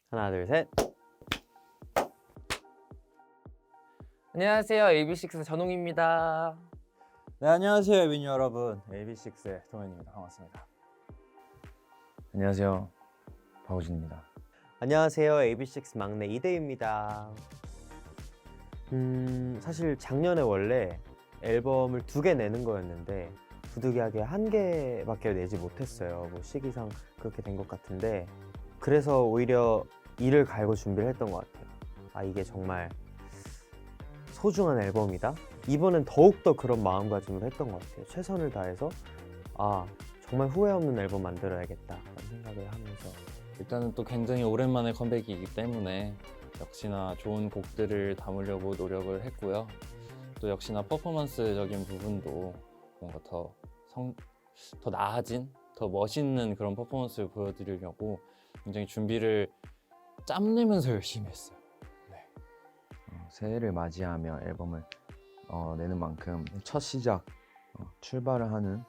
하나, 둘, 셋. 안녕하세요. AB6IX 전웅입니다. 네, 안녕하세요, 에비뉴 여러분. AB6IX의 동현입니다. 반갑습니다. 안녕하세요, 박우진입니다. 안녕하세요. AB6IX 막내 이대입니다. 사실 작년에 원래 앨범을 2개 내는 거였는데 부득이하게 1개밖에 내지 못했어요. 뭐 시기상 그렇게 된 것 같은데, 그래서 오히려 이를 갈고 준비를 했던 것 같아요. 아, 이게 정말 소중한 앨범이다? 이번엔 더욱더 그런 마음가짐으로 했던 것 같아요. 최선을 다해서 정말 후회 없는 앨범 만들어야겠다 라는 생각을 하면서. 일단은 또 굉장히 오랜만에 컴백이기 때문에 역시나 좋은 곡들을 담으려고 노력을 했고요. 또 역시나 퍼포먼스적인 부분도 뭔가 더 나아진, 더 멋있는 그런 퍼포먼스를 보여드리려고 굉장히 준비를 짬내면서 열심히 했어요. 새해를 맞이하며 앨범을 내는 만큼 첫 시작, 출발을 하는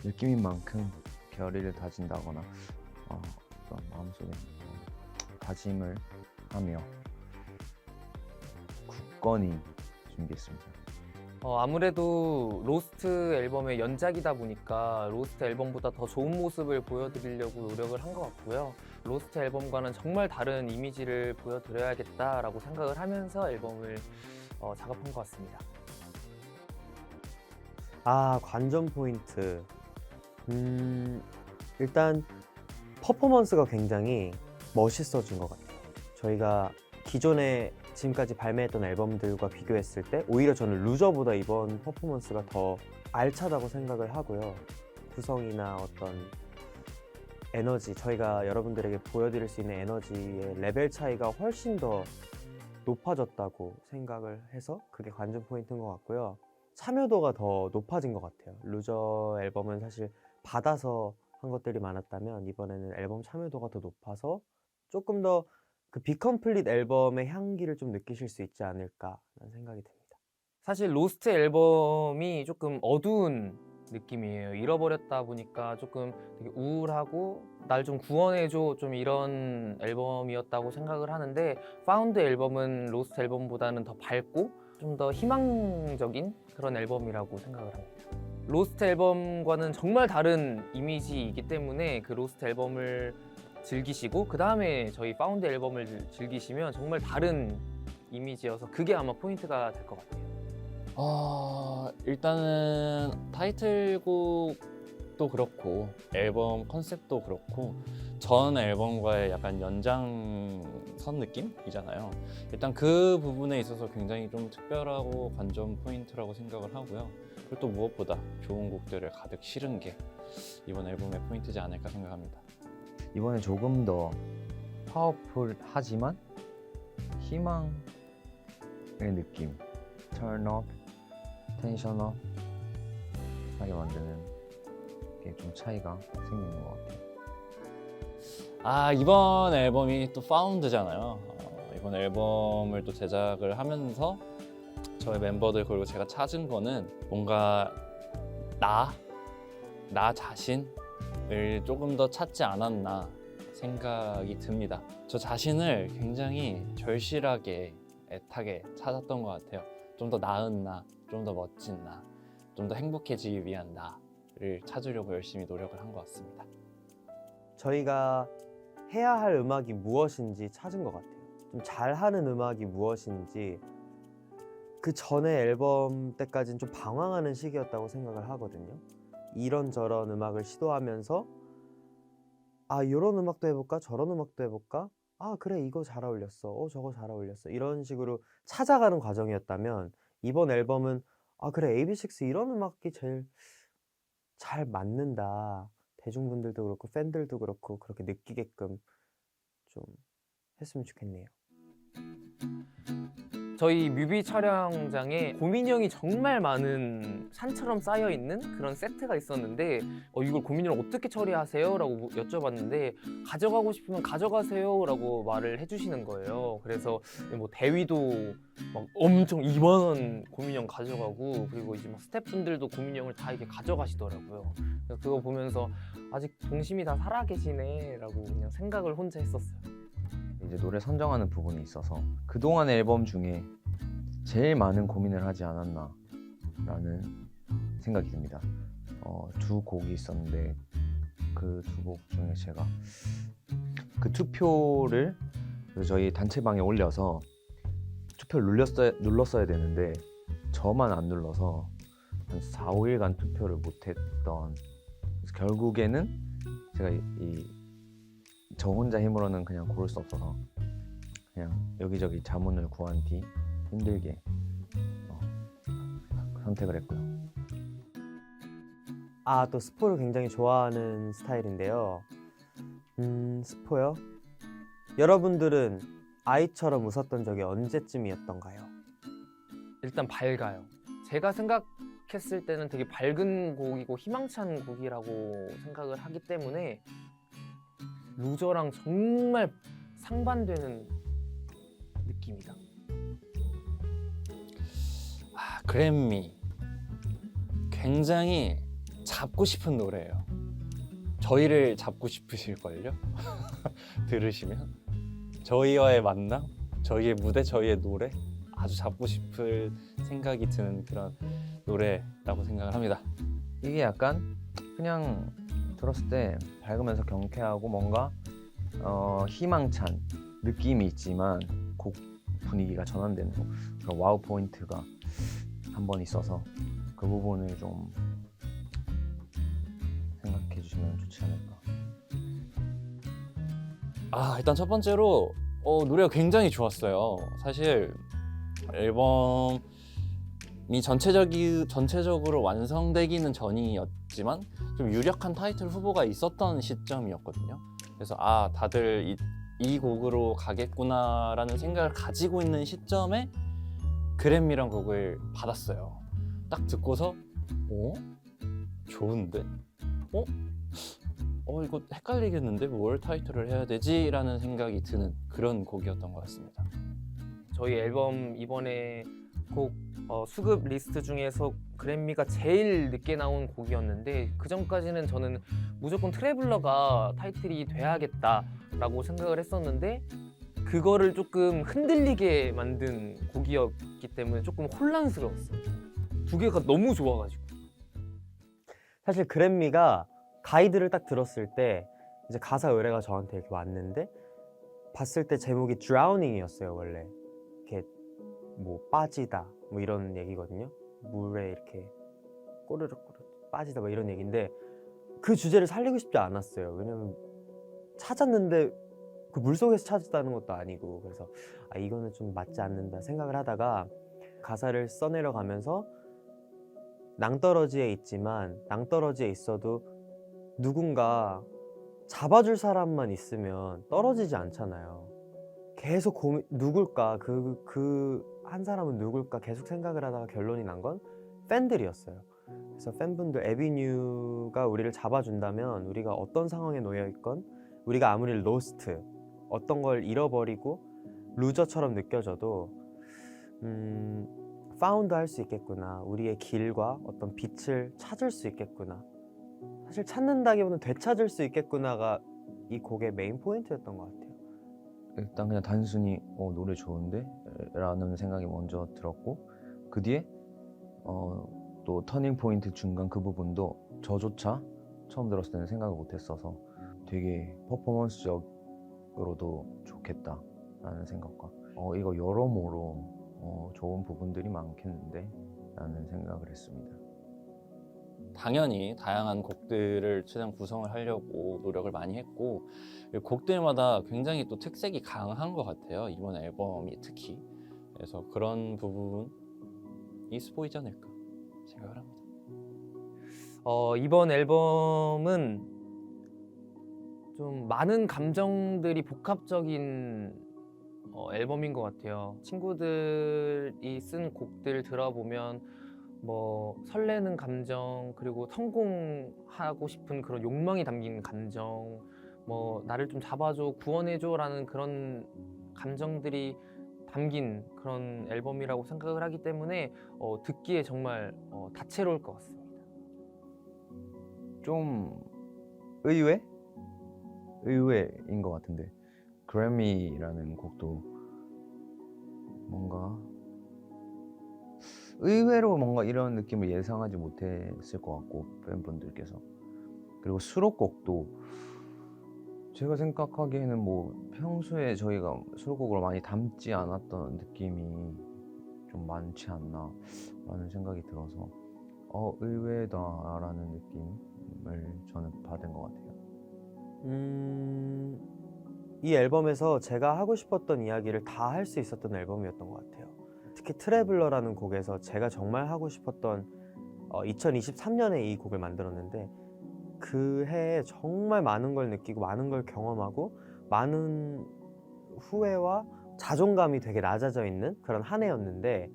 느낌인 만큼 결의를 다진다거나 어떤 마음속에 다짐을 하며 굳건히 준비했습니다. 아무래도 로스트 앨범의 연작이다 보니까 로스트 앨범보다 더 좋은 모습을 보여드리려고 노력을 한 것 같고요. 로스트 앨범과는 정말 다른 이미지를 보여드려야겠다라고 생각을 하면서 앨범을 작업한 것 같습니다. 관전 포인트. 일단 퍼포먼스가 굉장히 멋있어진 것 같아요. 저희가 기존에 지금까지 발매했던 앨범들과 비교했을 때 오히려 저는 루저보다 이번 퍼포먼스가 더 알차다고 생각을 하고요. 구성이나 어떤 에너지, 저희가 여러분들에게 보여드릴 수 있는 에너지의 레벨 차이가 훨씬 더 높아졌다고 생각을 해서 그게 관전 포인트인 것 같고요. 참여도가 더 높아진 것 같아요. 루저 앨범은 사실 받아서 한 것들이 많았다면 이번에는 앨범 참여도가 더 높아서 조금 더 그 비컴플릿 앨범의 향기를 좀 느끼실 수 있지 않을까라는 생각이 듭니다. 사실 로스트 앨범이 조금 어두운 느낌이에요. 잃어버렸다 보니까 조금 되게 우울하고 날 좀 구원해줘, 좀 이런 앨범이었다고 생각을 하는데, 파운드 앨범은 로스트 앨범보다는 더 밝고 좀 더 희망적인 그런 앨범이라고 생각을 합니다. 로스트 앨범과는 정말 다른 이미지이기 때문에 그 로스트 앨범을 즐기시고 그 다음에 저희 파운드 앨범을 즐기시면 정말 다른 이미지여서 그게 아마 포인트가 될 것 같아요. 일단은 타이틀곡도 그렇고 앨범 컨셉도 그렇고 전 앨범과의 약간 연장선 느낌이잖아요. 일단 그 부분에 있어서 굉장히 좀 특별하고 관전 포인트라고 생각을 하고요. 그리고 또 무엇보다 좋은 곡들을 가득 실은 게 이번 앨범의 포인트지 않을까 생각합니다. 이번에 조금 더 파워풀하지만 희망의 느낌, turn up, tension up 하게 만드는 게 좀 차이가 생기는 것 같아요. 이번 앨범이 또 파운드잖아요. 이번 앨범을 또 제작을 하면서 저희 멤버들 그리고 제가 찾은 거는 뭔가 나 자신을 조금 더 찾지 않았나 생각이 듭니다. 저 자신을 굉장히 절실하게 애타게 찾았던 것 같아요. 좀 더 나은 나, 좀 더 멋진 나, 좀 더 행복해지기 위한 나를 찾으려고 열심히 노력을 한 것 같습니다. 저희가 해야 할 음악이 무엇인지 찾은 것 같아요. 좀 잘하는 음악이 무엇인지. 그 전에 앨범 때까지는 좀 방황하는 시기였다고 생각을 하거든요. 이런저런 음악을 시도하면서 이런 음악도 해볼까? 저런 음악도 해볼까? 그래, 이거 잘 어울렸어. 저거 잘 어울렸어. 이런 식으로 찾아가는 과정이었다면 이번 앨범은 그래, AB6IX 이런 음악이 제일 잘 맞는다. 대중분들도 그렇고 팬들도 그렇고 그렇게 느끼게끔 좀 했으면 좋겠네요. 저희 뮤비 촬영장에 고민형이 정말 많은 산처럼 쌓여있는 그런 세트가 있었는데 이걸 고민형을 어떻게 처리하세요? 라고 여쭤봤는데 가져가고 싶으면 가져가세요 라고 말을 해주시는 거예요. 그래서 뭐 대위도 막 엄청 2만 원 고민형 가져가고, 그리고 이제 막 스태프분들도 고민형을 다 이렇게 가져가시더라고요. 그래서 그거 보면서 아직 동심이 다 살아계시네 라고 그냥 생각을 혼자 했었어요. 이제 노래 선정하는 부분에 있어서 그동안 앨범 중에 제일 많은 고민을 하지 않았나라는 생각이 듭니다. 두 곡이 있었는데 그 두 곡 중에 제가 그 투표를 저희 단체방에 올려서 투표를 눌렀어야 되는데 저만 안 눌러서 한 4, 5일간 투표를 못했던, 그래서 결국에는 제가 저 혼자 힘으로는 그냥 고를 수 없어서 그냥 여기저기 자문을 구한 뒤 힘들게 선택을 했고요. 또 스포를 굉장히 좋아하는 스타일인데요. 스포요? 여러분들은 아이처럼 웃었던 적이 언제쯤이었던가요? 일단 밝아요. 제가 생각했을 때는 되게 밝은 곡이고 희망찬 곡이라고 생각을 하기 때문에 루저랑 정말 상반되는 느낌이다. 그래미 굉장히 잡고 싶은 노래예요. 저희를 잡고 싶으실걸요? 들으시면 저희와의 만남, 저희의 무대, 저희의 노래 아주 잡고 싶을 생각이 드는 그런 노래라고 생각을 합니다. 이게 약간 그냥 들었을 때 밝으면서 경쾌하고 뭔가 희망찬 느낌이 있지만 곡 분위기가 전환되는 그런 와우 포인트가 한번 있어서 그 부분을 좀 생각해 주시면 좋지 않을까. 일단 첫 번째로 노래가 굉장히 좋았어요. 사실 앨범이 전체적으로 완성되기는 전이었지만 좀 유력한 타이틀 후보가 있었던 시점이었거든요. 그래서 다들 이 곡으로 가겠구나라는 생각을 가지고 있는 시점에 그래미란 곡을 받았어요. 딱 듣고서 좋은데? 이거 헷갈리겠는데 뭘 타이틀을 해야 되지? 라는 생각이 드는 그런 곡이었던 것 같습니다. 저희 앨범 이번에 곡 수급 리스트 중에서 그래미가 제일 늦게 나온 곡이었는데 그 전까지는 저는 무조건 트래블러가 타이틀이 돼야겠다라고 생각을 했었는데 그거를 조금 흔들리게 만든 곡이었기 때문에 조금 혼란스러웠어요. 두 개가 너무 좋아가지고. 사실 그래미가 가이드를 딱 들었을 때 이제 가사 의뢰가 저한테 이렇게 왔는데 봤을 때 제목이 Drowning이었어요. 원래 이렇게 뭐 빠지다 뭐 이런 얘기거든요. 물에 이렇게 꼬르륵 빠지다 뭐 이런 얘기인데 그 주제를 살리고 싶지 않았어요. 왜냐면 찾았는데 그 물속에서 찾았다는 것도 아니고, 그래서 이거는 좀 맞지 않는다 생각을 하다가 가사를 써내려 가면서 낭떠러지에 있지만 낭떠러지에 있어도 누군가 잡아줄 사람만 있으면 떨어지지 않잖아요. 계속 누굴까, 그 한 사람은 누굴까 계속 생각을 하다가 결론이 난 건 팬들이었어요. 그래서 팬분들, 에비뉴가 우리를 잡아준다면 우리가 어떤 상황에 놓여있건 우리가 아무리 로스트, 어떤 걸 잃어버리고 루저처럼 느껴져도 파운드 할 수 있겠구나, 우리의 길과 어떤 빛을 찾을 수 있겠구나, 사실 찾는다기보다는 되찾을 수 있겠구나가 이 곡의 메인 포인트였던 것 같아요. 일단 그냥 단순히 노래 좋은데? 라는 생각이 먼저 들었고, 그 뒤에 또 터닝 포인트 중간 그 부분도 저조차 처음 들었을 때는 생각을 못했어서 되게 퍼포먼스적으로도 좋겠다라는 생각과 이거 여러모로 좋은 부분들이 많겠는데 라는 생각을 했습니다. 당연히 다양한 곡들을 최대한 구성을 하려고 노력을 많이 했고, 곡들마다 굉장히 또 특색이 강한 것 같아요. 이번 앨범이 특히. 그래서 그런 부분이 스포이지 않을까 생각을 합니다. 이번 앨범은 좀 많은 감정들이 복합적인 앨범인 것 같아요. 친구들이 쓴 곡들 들어보면 뭐 설레는 감정, 그리고 성공하고 싶은 그런 욕망이 담긴 감정, 뭐 나를 좀 잡아줘, 구원해줘 라는 그런 감정들이 담긴 그런 앨범이라고 생각을 하기 때문에 듣기에 정말 다채로울 것 같습니다. 좀 의외인 것 같은데 그래미라는 곡도 뭔가 의외로 뭔가 이런 느낌을 예상하지 못했을 것 같고 팬분들께서. 그리고 수록곡도 제가 생각하기에는 뭐 평소에 저희가 수록곡을 많이 담지 않았던 느낌이 좀 많지 않나 라는 생각이 들어서 의외다라는 느낌을 저는 받은 것 같아요. 이 앨범에서 제가 하고 싶었던 이야기를 다 할 수 있었던 앨범이었던 것 같아요. 특히 트래블러라는 곡에서 제가 정말 하고 싶었던 2023년에 이 곡을 만들었는데 그 해에 정말 많은 걸 느끼고 많은 걸 경험하고 많은 후회와 자존감이 되게 낮아져 있는 그런 한 해였는데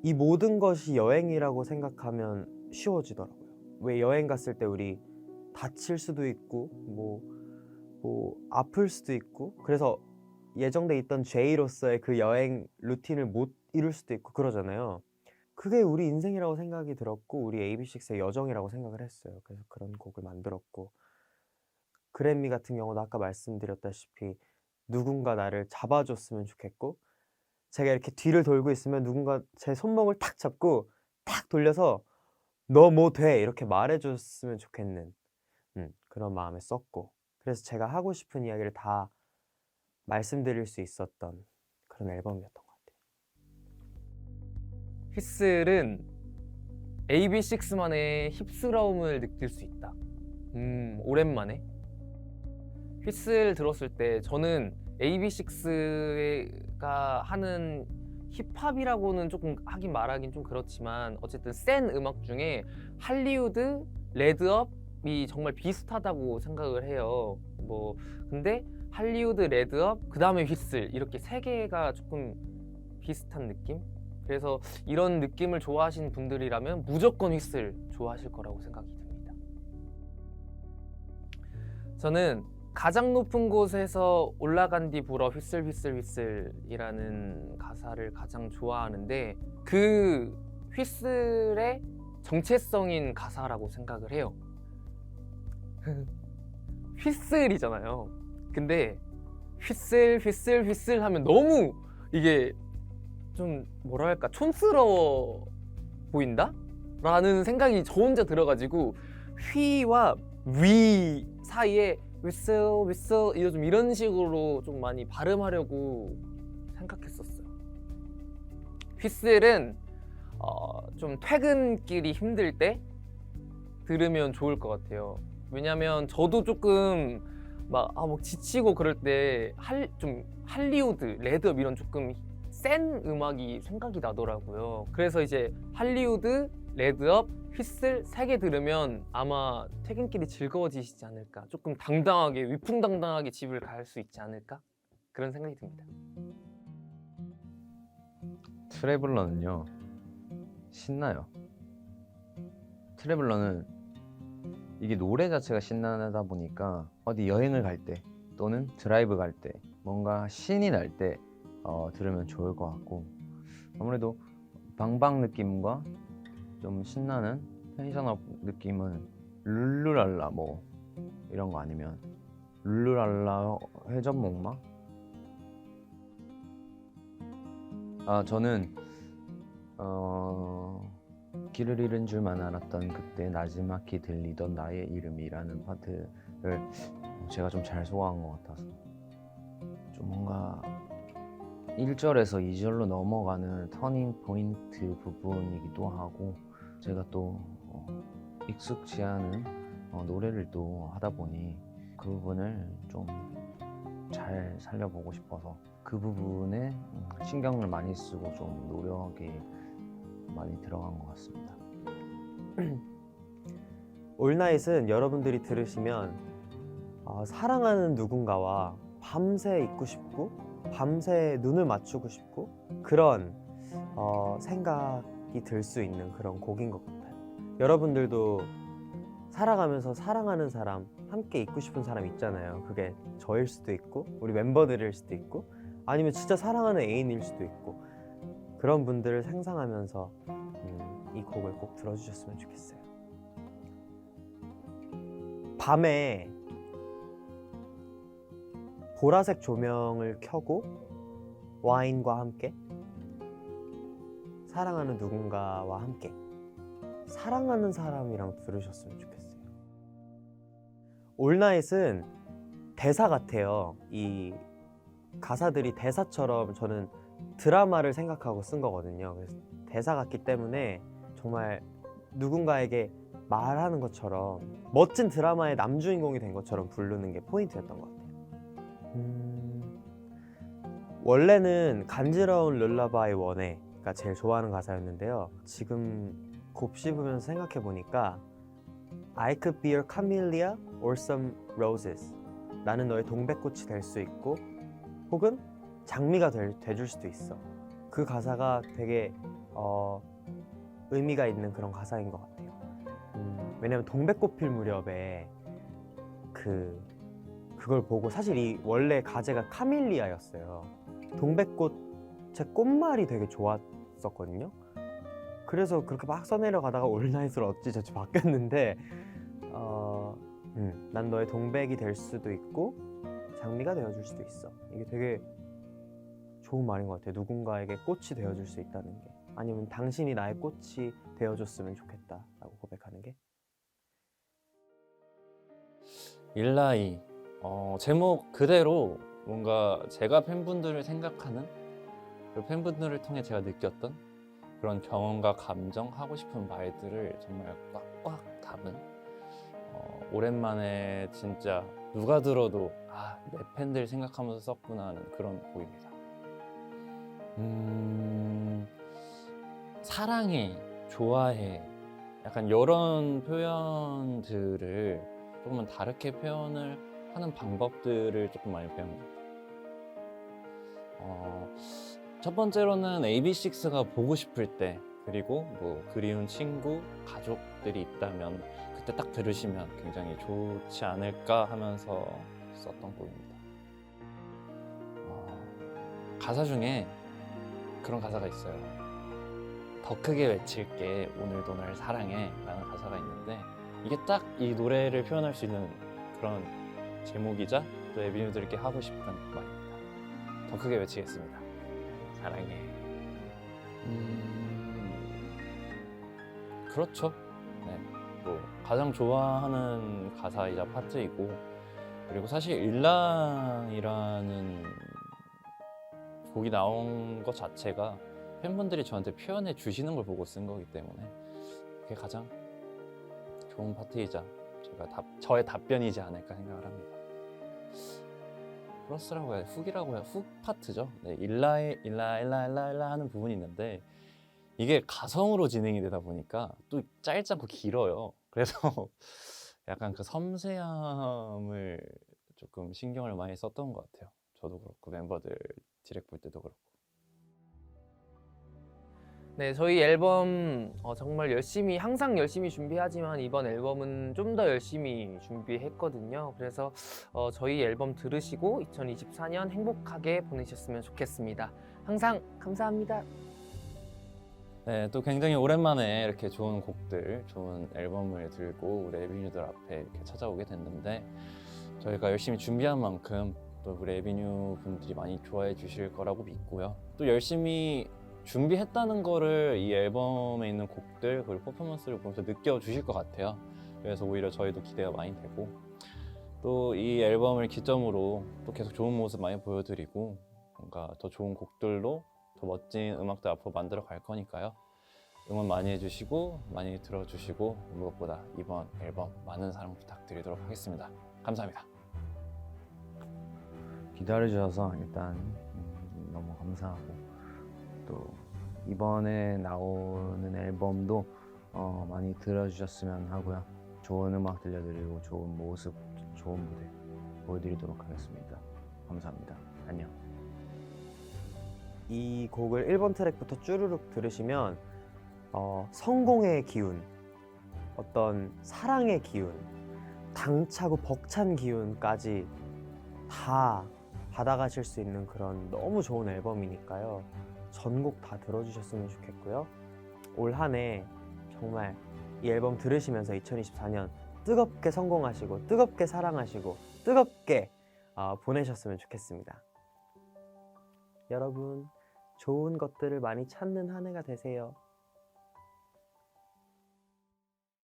이 모든 것이 여행이라고 생각하면 쉬워지더라고요. 왜 여행 갔을 때 우리 다칠 수도 있고 뭐 아플 수도 있고 그래서 예정돼 있던 제이로서의 그 여행 루틴을 못 이룰 수도 있고 그러잖아요. 그게 우리 인생이라고 생각이 들었고 우리 AB6IX의 여정이라고 생각을 했어요. 그래서 그런 곡을 만들었고 그래미 같은 경우도 아까 말씀드렸다시피 누군가 나를 잡아줬으면 좋겠고 제가 이렇게 뒤를 돌고 있으면 누군가 제 손목을 탁 잡고 탁 돌려서 너 뭐 돼 이렇게 말해줬으면 좋겠는 그런 마음에 썼고 그래서 제가 하고 싶은 이야기를 다 말씀드릴 수 있었던 그런 앨범이었던 것 같아요. 휘슬은 AB6IX만의 힙스러움을 느낄 수 있다. 오랜만에 휘슬 들었을 때 저는 AB6IX가 하는 힙합이라고는 조금 말하긴 좀 그렇지만 어쨌든 센 음악 중에 할리우드, 레드업이 정말 비슷하다고 생각을 해요. 뭐 근데 할리우드, 레드업, 그 다음에 휘슬 이렇게 세 개가 조금 비슷한 느낌? 그래서 이런 느낌을 좋아하시는 분들이라면 무조건 휘슬 좋아하실 거라고 생각이 듭니다. 저는 가장 높은 곳에서 올라간 뒤 불어 휘슬 휘슬 휘슬이라는 가사를 가장 좋아하는데 그 휘슬의 정체성인 가사라고 생각을 해요. 휘슬이잖아요. 근데 휘슬 휘슬 휘슬 하면 너무 이게 좀 뭐랄까 촌스러워 보인다? 라는 생각이 저 혼자 들어가지고 휘와 위 사이에 휘슬 휘슬 이런 식으로 좀 많이 발음하려고 생각했었어요. 휘슬은 좀 퇴근길이 힘들 때 들으면 좋을 것 같아요. 왜냐면 저도 조금 막 지치고 그럴 때 좀 할리우드, 레드업 이런 조금 센 음악이 생각이 나더라고요. 그래서 이제 할리우드, 레드업, 휘슬 세 개 들으면 아마 퇴근길이 즐거워지시지 않을까. 조금 당당하게 위풍당당하게 집을 갈 수 있지 않을까 그런 생각이 듭니다. 트래블러는요 신나요. 트래블러는 이게 노래 자체가 신나다 보니까 어디 여행을 갈 때 또는 드라이브 갈 때 뭔가 신이 날 때 들으면 좋을 것 같고 아무래도 방방 느낌과 좀 신나는 텐션업 느낌은 룰루랄라 뭐 이런 거 아니면 룰루랄라 회전목마? 저는 길을 잃은 줄만 알았던 그때 나지막히 들리던 나의 이름이라는 파트를 제가 좀 잘 소화한 것 같아서 좀 뭔가 1절에서 2절로 넘어가는 터닝 포인트 부분이기도 하고 제가 또 익숙지 않은 노래를 또 하다 보니 그 부분을 좀 잘 살려보고 싶어서 그 부분에 신경을 많이 쓰고 좀 노력이 많이 들어간 것 같습니다. 올나잇은 여러분들이 들으시면 사랑하는 누군가와 밤새 있고 싶고 밤새 눈을 맞추고 싶고 그런 생각이 들 수 있는 그런 곡인 것 같아요. 여러분들도 살아가면서 사랑하는 사람, 함께 있고 싶은 사람 있잖아요. 그게 저일 수도 있고 우리 멤버들일 수도 있고 아니면 진짜 사랑하는 애인일 수도 있고 그런 분들을 상상하면서 이 곡을 꼭 들어주셨으면 좋겠어요. 밤에 보라색 조명을 켜고 와인과 함께 사랑하는 누군가와 함께 사랑하는 사람이랑 들으셨으면 좋겠어요. 올나잇은 대사 같아요. 이 가사들이 대사처럼 저는 드라마를 생각하고 쓴 거거든요. 그래서 대사 같기 때문에 정말 누군가에게 말하는 것처럼 멋진 드라마의 남주인공이 된 것처럼 부르는 게 포인트였던 것 같아요. 원래는 간지러운 룰라바이 원해가 제일 좋아하는 가사였는데요. 지금 곱씹으면서 생각해 보니까 I could be your camellia or some roses. 나는 너의 동백꽃이 될 수 있고 혹은 장미가 돼줄 수도 있어. 그 가사가 되게 의미가 있는 그런 가사인 것 같아요. 왜냐면 동백꽃 필 무렵에 그걸 보고 사실 이 원래 가제가 카밀리아였어요. 동백꽃의 꽃말이 되게 좋았었거든요. 그래서 그렇게 막 써내려가다가 올나잇으로 어찌저찌 바뀌었는데 난 너의 동백이 될 수도 있고 장미가 되어줄 수도 있어. 이게 되게 좋은 말인 것 같아요. 누군가에게 꽃이 되어줄 수 있다는 게, 아니면 당신이 나의 꽃이 되어줬으면 좋겠다라고 고백하는 게. 일라이 제목 그대로 뭔가 제가 팬분들을 생각하는, 그리고 팬분들을 통해 제가 느꼈던 그런 경험과 감정, 하고 싶은 말들을 정말 꽉꽉 담은 오랜만에 진짜 누가 들어도 내 팬들 생각하면서 썼구나 하는 그런 곡입니다. 사랑해, 좋아해, 약간 이런 표현들을 조금은 다르게 표현을 하는 방법들을 조금 많이 배운 것 같아요. 첫 번째로는 AB6IX가 보고 싶을 때, 그리고 뭐 그리운 친구, 가족들이 있다면 그때 딱 들으시면 굉장히 좋지 않을까 하면서 썼던 곡입니다. 가사 중에 그런 가사가 있어요. 더 크게 외칠게 오늘도 날 사랑해 라는 가사가 있는데, 이게 딱 이 노래를 표현할 수 있는 그런 제목이자 또 에비뉴들께 하고 싶은 말입니다. 더 크게 외치겠습니다. 사랑해. 그렇죠. 네, 뭐 가장 좋아하는 가사이자 파트이고, 그리고 사실 일랑이라는 곡이 나온 것 자체가 팬분들이 저한테 표현해 주시는 걸 보고 쓴 거기 때문에 그게 가장 좋은 파트이자 저의 답변이지 않을까 생각을 합니다. 플러스라고 해야 훅이라고 해야 훅 파트죠. 네, 일라 하는 부분이 있는데 이게 가성으로 진행이 되다 보니까 또 짧지 않고 길어요. 그래서 약간 그 섬세함을 조금 신경을 많이 썼던 것 같아요. 저도 그렇고 멤버들 디렉 볼 때도 그렇고. 네, 저희 앨범 정말 항상 열심히 준비하지만 이번 앨범은 좀 더 열심히 준비했거든요. 그래서 저희 앨범 들으시고 2024년 행복하게 보내셨으면 좋겠습니다. 항상 감사합니다. 네, 또 굉장히 오랜만에 이렇게 좋은 곡들, 좋은 앨범을 들고 우리 에비뉴들 앞에 이렇게 찾아오게 됐는데, 저희가 열심히 준비한 만큼 또 우리 에비뉴 분들이 많이 좋아해 주실 거라고 믿고요. 또 열심히 준비했다는 거를 이 앨범에 있는 곡들 그리고 퍼포먼스를 보면서 느껴주실 것 같아요. 그래서 오히려 저희도 기대가 많이 되고, 또 이 앨범을 기점으로 또 계속 좋은 모습 많이 보여드리고, 뭔가 더 좋은 곡들로 더 멋진 음악들 앞으로 만들어 갈 거니까요. 응원 많이 해주시고 많이 들어주시고, 무엇보다 이번 앨범 많은 사랑 부탁드리도록 하겠습니다. 감사합니다. 기다려주셔서 일단 너무 감사하고, 또 이번에 나오는 앨범도 많이 들어주셨으면 하고요. 좋은 음악 들려드리고 좋은 모습, 좋은 무대 보여드리도록 하겠습니다. 감사합니다. 안녕. 이 곡을 1번 트랙부터 쭈르륵 들으시면 성공의 기운, 어떤 사랑의 기운, 당차고 벅찬 기운까지 다 받아가실 수 있는 그런 너무 좋은 앨범이니까요. 전곡 다 들어주셨으면 좋겠고요. 올 한 해 정말 이 앨범 들으시면서 2024년 뜨겁게 성공하시고 뜨겁게 사랑하시고 뜨겁게 보내셨으면 좋겠습니다. 여러분, 좋은 것들을 많이 찾는 한 해가 되세요.